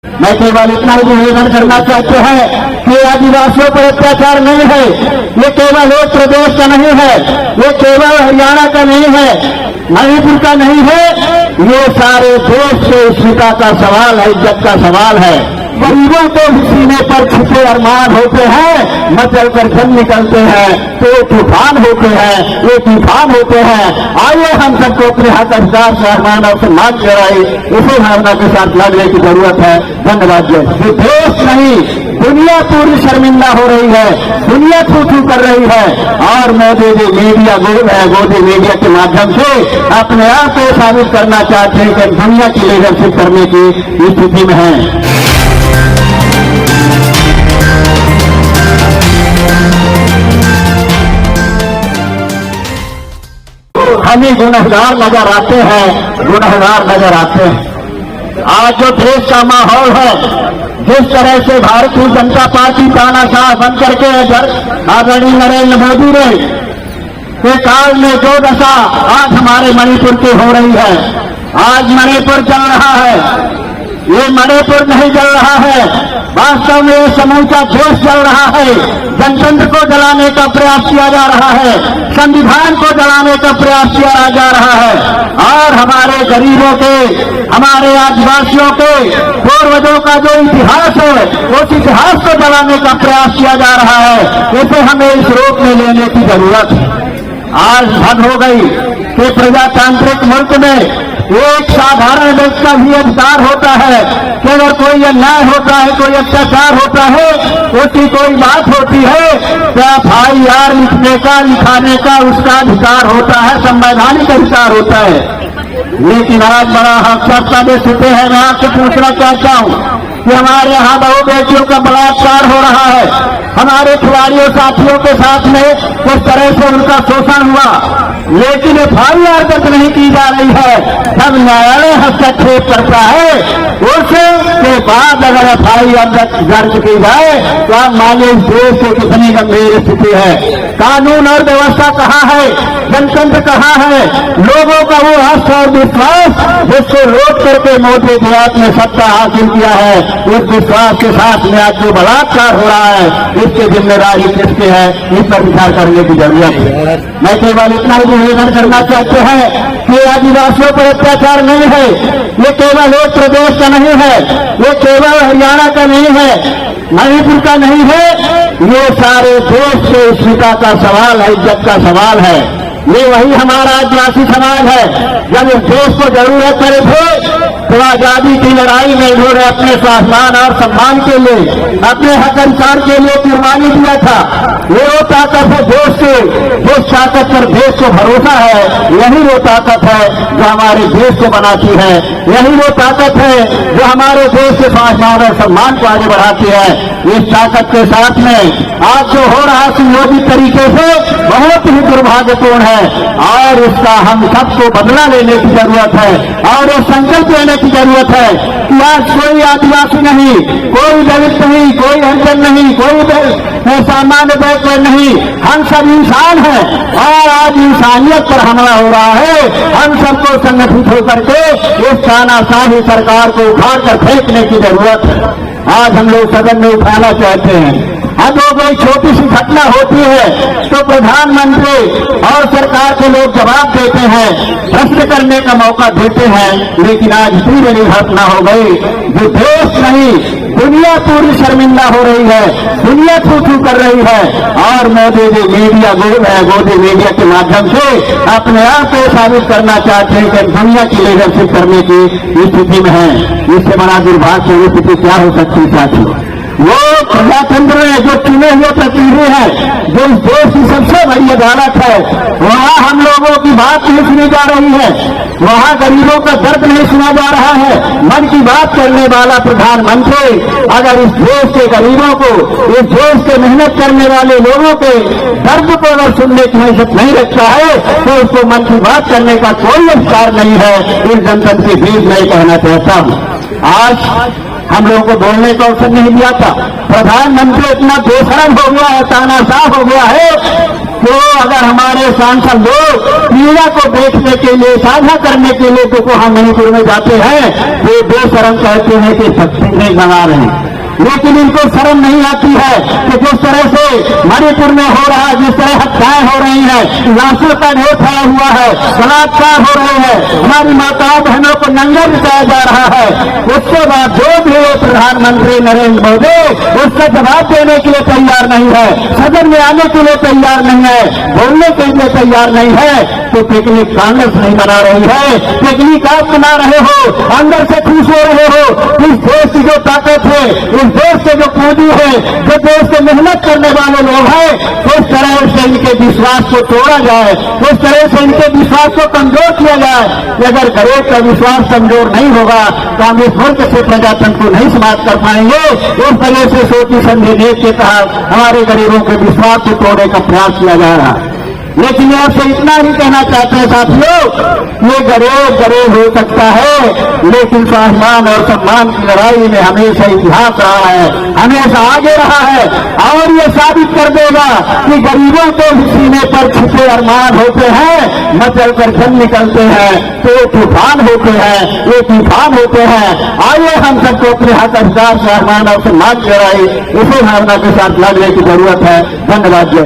मैं केवल इतना ही निवेदन करना चाहते हैं कि आदिवासियों पर अत्याचार नहीं है, ये केवल एक प्रदेश का नहीं है, ये केवल हरियाणा का नहीं है, मणिपुर का नहीं है, ये सारे देश के अस्मिता का सवाल है, इज्जत का सवाल है। गरीबों के सीने पर छुपे अरमान होते हैं, मचल कर जम निकलते हैं तो ये तूफान होते हैं, ये तूफान होते हैं। आइए हम सबको अपने हक अधिकार से अरमान और सम्मान कराए, इसी भावना के साथ लड़ने की जरूरत है। धन्यवाद। ये देश नहीं, दुनिया पूरी शर्मिंदा हो रही है, दुनिया थू थू कर रही है और मोदी जी मीडिया मोदी मीडिया के माध्यम से अपने आप को साबित करना चाहते हैं कि दुनिया की लीडरशिप करने की स्थिति में है। हमें गुनहगार नजर आते हैं, गुनहगार नजर आते हैं। आज जो देश का माहौल है, जिस तरह से भारतीय जनता पार्टी तानाशाह बन करके आदरणीय नरेंद्र मोदी ने के काल में जो दशा आज हमारे मणिपुर की हो रही है, आज मणिपुर चल रहा है, ये मणिपुर नहीं जल रहा है, वास्तव में ये समूचा देश जल रहा है। जनतंत्र को जलाने का प्रयास किया जा रहा है, संविधान को जलाने का प्रयास किया जा रहा है और हमारे गरीबों के, हमारे आदिवासियों के पूर्वजों का जो इतिहास है, उस इतिहास को जलाने का प्रयास किया जा रहा है। इसे हमें इस रूप में लेने की जरूरत है। आज हद हो गई कि प्रजातांत्रिक मुल्क में एक साधारण व्यक्ति का भी अधिकार होता है कि अगर कोई अन्याय होता है, कोई अत्याचार होता है, उसकी कोई बात होती है तो FIR लिखने का, लिखाने का उसका अधिकार होता है, संवैधानिक अधिकार होता है। लेकिन आज बड़ा हफ्ता में स्थिति है। मैं आपसे पूछना चाहता हूं कि हमारे यहाँ बहु बेटियों का बलात्कार हो रहा है, हमारे खिलाड़ियों साथियों के साथ में किस तरह से उनका शोषण हुआ, लेकिन FIR दर्ज नहीं की जा रही है। जब न्यायालय हस्तक्षेप करता है उसके बाद अगर FIR दर्ज की जाए तो आप मानिए इस देश से कितनी गंभीर स्थिति है। कानून और व्यवस्था कहाँ है, जनतंत्र कहाँ है, लोगों का वो हर्ष और विश्वास जिसको रोक करके मोदी जी ने सत्ता हासिल किया है, उस विश्वास के साथ में आज जो बलात्कार हो रहा है, इसकी जिम्मेदारी किसकी है, इस पर विचार करने की जरूरत है। मैं केवल इतना ही निवेदन करना चाहते हैं कि आदिवासियों पर अत्याचार नहीं है, ये केवल एक प्रदेश का नहीं है, ये केवल हरियाणा का नहीं है, मणिपुर का नहीं है, ये सारे देश के अस्मिता का सवाल है, इज्जत का सवाल है। ये वही हमारा आदिवासी समाज है। जब इस देश को जरूरत पड़े थे तो आजादी की लड़ाई में इन्होंने अपने स्वाभिमान और सम्मान के लिए, अपने हक अधिकार के लिए कुर्बानी दिया था। ये वो ताकत है देश के, जिस ताकत पर देश को भरोसा है, यही वो ताकत है जो हमारे देश को बनाती है, यही वो ताकत है जो हमारे देश के स्वाभिमान और सम्मान को आगे बढ़ाती है। इस ताकत के साथ में आज जो हो रहा सुनियोजित तरीके से बहुत ही दुर्भाग्यपूर्ण है और इसका हम सबको बदला लेने की जरूरत है और ये संकल्प लेने की जरूरत है कि आज कोई आदिवासी नहीं, कोई दलित नहीं, कोई हरिजन नहीं, कोई सामान्य बैकवर्ड नहीं, हम सब इंसान हैं और आज इंसानियत पर हमला हो रहा है। हम सबको संगठित होकर के इस तानाशाही सरकार को उखाड़ कर फेंकने की जरूरत है। आज हम लोग सदन में उठाना चाहते हैं। अब वो कोई छोटी सी घटना होती है तो प्रधानमंत्री और सरकार के लोग जवाब देते हैं, प्रश्न करने का मौका देते हैं, लेकिन आज इतनी बड़ी घटना हो गई जो देश नहीं, दुनिया पूरी शर्मिंदा हो रही है, दुनिया थू थू कर रही है और मोदी जी मोदी मीडिया के माध्यम से अपने आप को साबित करना चाहते हैं कि दुनिया की लीडरशिप करने की स्थिति में है। इससे बड़ा दुर्भाग्य स्थिति क्या हो सकती है साथियों? वो प्रजातंत्र में जो चुने हुए प्रतिनिधि हैं, जो इस देश की सबसे बड़ी अदालत है, वहाँ हम लोगों की बात नहीं सुनी जा रही है, वहाँ गरीबों का दर्द नहीं सुना जा रहा है। मन की बात करने वाला प्रधानमंत्री अगर इस देश के गरीबों को, इस देश के मेहनत करने वाले लोगों के दर्द को अगर सुनने की हैसियत नहीं रखता है तो उसको मन की बात करने का कोई अधिकार नहीं है। इस जनतंत्र के बीच मैं कहना चाहता हूँ, आज हम लोगों को बोलने का अवसर नहीं दिया था। प्रधानमंत्री इतना बेशरम हो गया है, तानाशाह हो गया है, तो अगर हमारे सांसद लोग पीड़ा को देखने के लिए, साझा करने के लिए तो वहां मणिपुर में जाते हैं, तो बेशरम कहते हैं कि शक्ति नहीं बना रहे हैं। लेकिन इनको शर्म नहीं आती है कि जिस तरह से मणिपुर में हो रहा है, जिस तरह हत्याएं हो रही हैं, लाशों का ढेर फैला हुआ है, बलात्कार हो रहे हैं, हमारी माताओं बहनों को नंगा बिताया जा रहा है, उसके बाद जो भी प्रधानमंत्री नरेंद्र मोदी उसका जवाब देने के लिए तैयार नहीं है, सदन में आने के लिए तैयार नहीं है, बोलने के लिए तैयार नहीं है, तो पिकनिक कांग्रेस नहीं बना रही है, पिकनिक आप बना रहे हो, अंदर से खुश हो रहे हो। इस देश की जो ताकत है, इस देश से जो पूंजी है, जो देश से मेहनत करने वाले लोग हैं, उस तरह से इनके विश्वास को तोड़ा जाए, उस तरह से इनके विश्वास को कमजोर किया जाए कि अगर गरीब का विश्वास कमजोर नहीं होगा तो हम इस मुल्क से प्रजातंत्र को नहीं समाप्त कर पाएंगे। उस तरह से सोची समझी नीति के तहत हमारे गरीबों के विश्वास को तोड़ने का प्रयास किया जा रहा है। लेकिन आपसे इतना ही कहना चाहते हैं साथियों, ये गरीब हो सकता है, लेकिन स्वाभिमान और सम्मान की लड़ाई में हमेशा इतिहास रहा है, हमेशा आगे रहा है, और ये साबित कर देगा कि गरीबों के सीने पर छुपे अरमान होते हैं, मचल कर जन निकलते हैं, तो ये तूफान होते हैं, ये तूफान होते हैं। आइए हम सबको अपने हक अधिकार, स्वाभिमान और सम्मान की लड़ाई इसी भावना के साथ लड़ने की जरूरत है। धन्यवाद।